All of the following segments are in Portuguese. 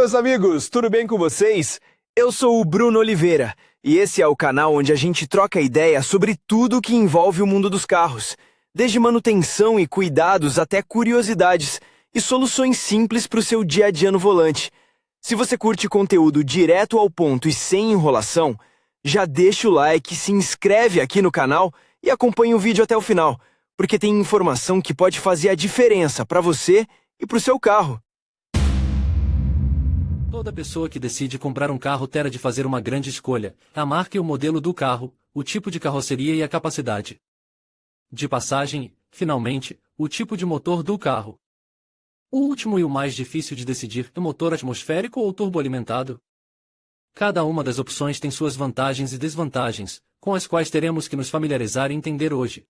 meus amigos, tudo bem com vocês? Eu sou o Bruno Oliveira e esse é o canal onde a gente troca ideia sobre tudo que envolve o mundo dos carros, desde manutenção e cuidados até curiosidades e soluções simples para o seu dia a dia no volante. Se você curte conteúdo direto ao ponto e sem enrolação, já deixa o like, se inscreve aqui no canal e acompanha o vídeo até o final, porque tem informação que pode fazer a diferença para você e para o seu carro. Toda pessoa que decide comprar um carro terá de fazer uma grande escolha: a marca e o modelo do carro, o tipo de carroceria e a capacidade. De passagem, finalmente, o tipo de motor do carro. O último e o mais difícil de decidir é motor atmosférico ou turboalimentado. Cada uma das opções tem suas vantagens e desvantagens, com as quais teremos que nos familiarizar e entender hoje.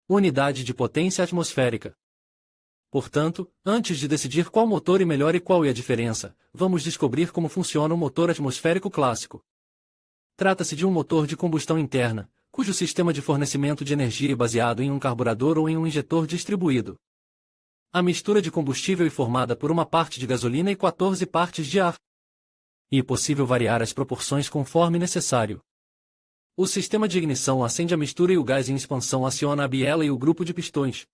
Unidade de potência atmosférica. Portanto, antes de decidir qual motor é melhor e qual é a diferença, vamos descobrir como funciona o motor atmosférico clássico. Trata-se de um motor de combustão interna, cujo sistema de fornecimento de energia é baseado em um carburador ou em um injetor distribuído. A mistura de combustível é formada por uma parte de gasolina e 14 partes de ar. E é possível variar as proporções conforme necessário. O sistema de ignição acende a mistura e o gás em expansão aciona a biela e o grupo de pistões.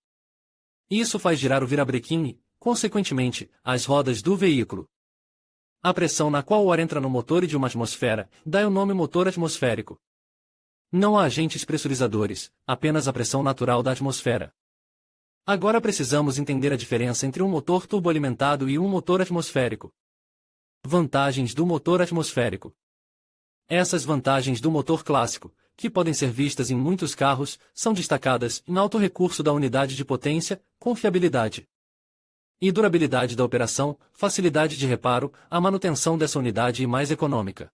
Isso faz girar o virabrequim e, consequentemente, as rodas do veículo. A pressão na qual o ar entra no motor e de uma atmosfera dá o nome motor atmosférico. Não há agentes pressurizadores, apenas a pressão natural da atmosfera. Agora precisamos entender a diferença entre um motor turboalimentado e um motor atmosférico. Vantagens do motor atmosférico. Essas vantagens do motor clássico, que podem ser vistas em muitos carros, são destacadas em alto recurso da unidade de potência, confiabilidade e durabilidade da operação, facilidade de reparo, a manutenção dessa unidade e mais econômica.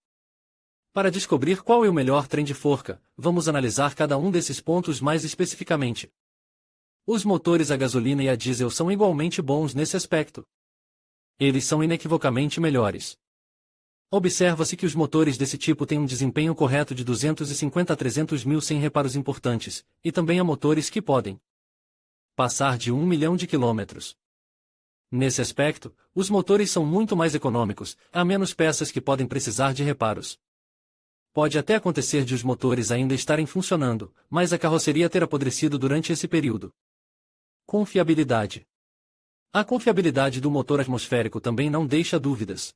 Para descobrir qual é o melhor trem de forca, vamos analisar cada um desses pontos mais especificamente. Os motores a gasolina e a diesel são igualmente bons nesse aspecto. Eles são inequivocamente melhores. Observa-se que os motores desse tipo têm um desempenho correto de 250 a 300 mil sem reparos importantes, e também há motores que podem passar de 1 milhão de quilômetros. Nesse aspecto, os motores são muito mais econômicos, há menos peças que podem precisar de reparos. Pode até acontecer de os motores ainda estarem funcionando, mas a carroceria ter apodrecido durante esse período. Confiabilidade. A confiabilidade do motor atmosférico também não deixa dúvidas.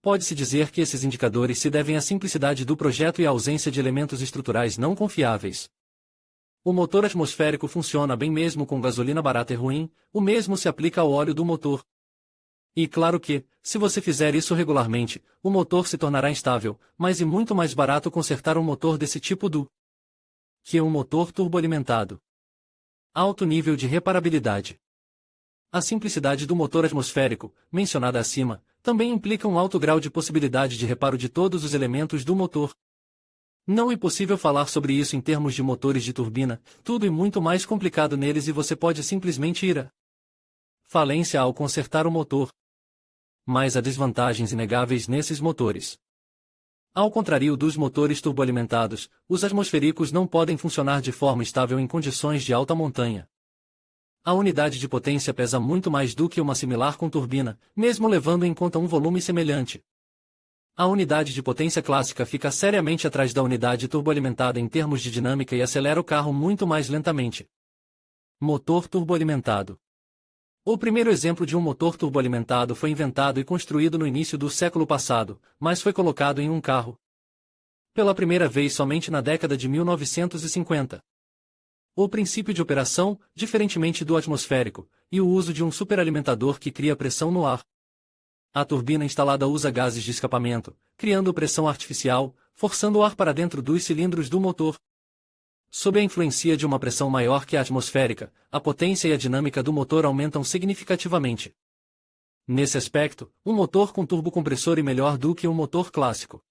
Pode-se dizer que esses indicadores se devem à simplicidade do projeto e à ausência de elementos estruturais não confiáveis. O motor atmosférico funciona bem mesmo com gasolina barata e ruim, o mesmo se aplica ao óleo do motor. E claro que, se você fizer isso regularmente, o motor se tornará instável, mas é muito mais barato consertar um motor desse tipo que um motor turboalimentado. Alto nível de reparabilidade. A simplicidade do motor atmosférico, mencionada acima, também implica um alto grau de possibilidade de reparo de todos os elementos do motor. Não é possível falar sobre isso em termos de motores de turbina, tudo é muito mais complicado neles e você pode simplesmente ir à falência ao consertar o motor. Mas há desvantagens inegáveis nesses motores. Ao contrário dos motores turboalimentados, os atmosféricos não podem funcionar de forma estável em condições de alta montanha. A unidade de potência pesa muito mais do que uma similar com turbina, mesmo levando em conta um volume semelhante. A unidade de potência clássica fica seriamente atrás da unidade turboalimentada em termos de dinâmica e acelera o carro muito mais lentamente. Motor turboalimentado. O primeiro exemplo de um motor turboalimentado foi inventado e construído no início do século passado, mas foi colocado em um carro pela primeira vez somente na década de 1950. O princípio de operação, diferentemente do atmosférico, e o uso de um superalimentador que cria pressão no ar. A turbina instalada usa gases de escapamento, criando pressão artificial, forçando o ar para dentro dos cilindros do motor. Sob a influência de uma pressão maior que a atmosférica, a potência e a dinâmica do motor aumentam significativamente. Nesse aspecto, um motor com turbocompressor é melhor do que um motor clássico.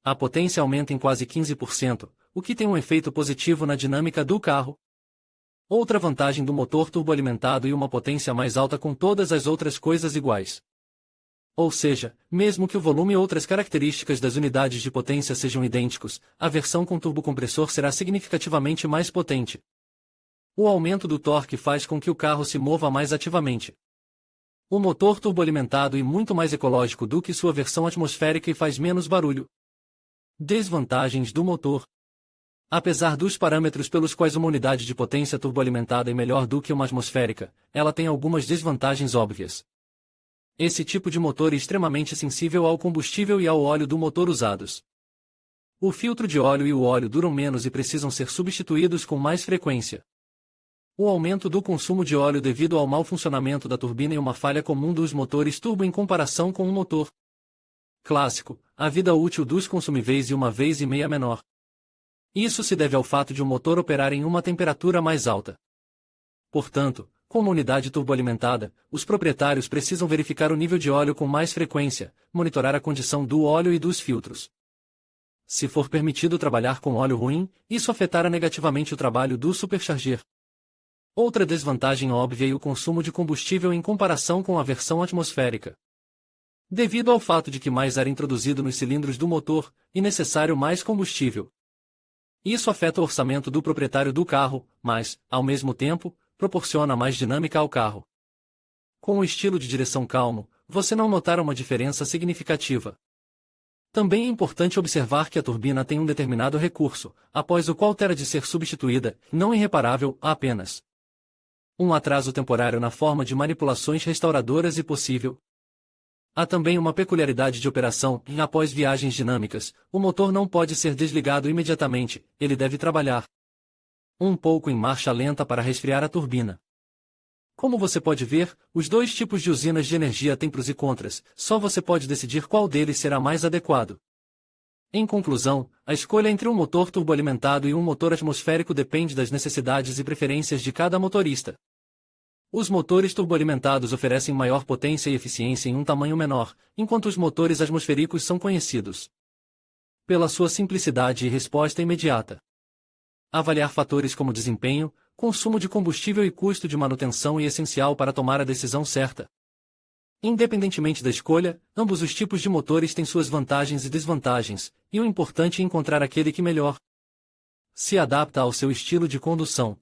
A potência aumenta em quase 15%, o que tem um efeito positivo na dinâmica do carro. Outra vantagem do motor turboalimentado é uma potência mais alta com todas as outras coisas iguais. Ou seja, mesmo que o volume e outras características das unidades de potência sejam idênticos, a versão com turbocompressor será significativamente mais potente. O aumento do torque faz com que o carro se mova mais ativamente. O motor turboalimentado é muito mais ecológico do que sua versão atmosférica e faz menos barulho. Desvantagens do motor. Apesar dos parâmetros pelos quais uma unidade de potência turboalimentada é melhor do que uma atmosférica, ela tem algumas desvantagens óbvias. Esse tipo de motor é extremamente sensível ao combustível e ao óleo do motor usados. O filtro de óleo e o óleo duram menos e precisam ser substituídos com mais frequência. O aumento do consumo de óleo devido ao mau funcionamento da turbina é uma falha comum dos motores turbo em comparação com um motor clássico. A vida útil dos consumíveis é 1,5 vezes menor. Isso se deve ao fato de o motor operar em uma temperatura mais alta. Portanto, com uma unidade turboalimentada, os proprietários precisam verificar o nível de óleo com mais frequência, monitorar a condição do óleo e dos filtros. Se for permitido trabalhar com óleo ruim, isso afetará negativamente o trabalho do supercharger. Outra desvantagem óbvia é o consumo de combustível em comparação com a versão atmosférica. Devido ao fato de que mais ar é introduzido nos cilindros do motor, é necessário mais combustível. Isso afeta o orçamento do proprietário do carro, mas, ao mesmo tempo, proporciona mais dinâmica ao carro. Com o estilo de direção calmo, você não notará uma diferença significativa. Também é importante observar que a turbina tem um determinado recurso, após o qual terá de ser substituída, não irreparável, apenas um atraso temporário na forma de manipulações restauradoras e possível. Há também uma peculiaridade de operação, e após viagens dinâmicas, o motor não pode ser desligado imediatamente, ele deve trabalhar um pouco em marcha lenta para resfriar a turbina. Como você pode ver, os dois tipos de usinas de energia têm prós e contras, só você pode decidir qual deles será mais adequado. Em conclusão, a escolha entre um motor turboalimentado e um motor atmosférico depende das necessidades e preferências de cada motorista. Os motores turboalimentados oferecem maior potência e eficiência em um tamanho menor, enquanto os motores atmosféricos são conhecidos pela sua simplicidade e resposta imediata. Avaliar fatores como desempenho, consumo de combustível e custo de manutenção é essencial para tomar a decisão certa. Independentemente da escolha, ambos os tipos de motores têm suas vantagens e desvantagens, e o importante é encontrar aquele que melhor se adapta ao seu estilo de condução.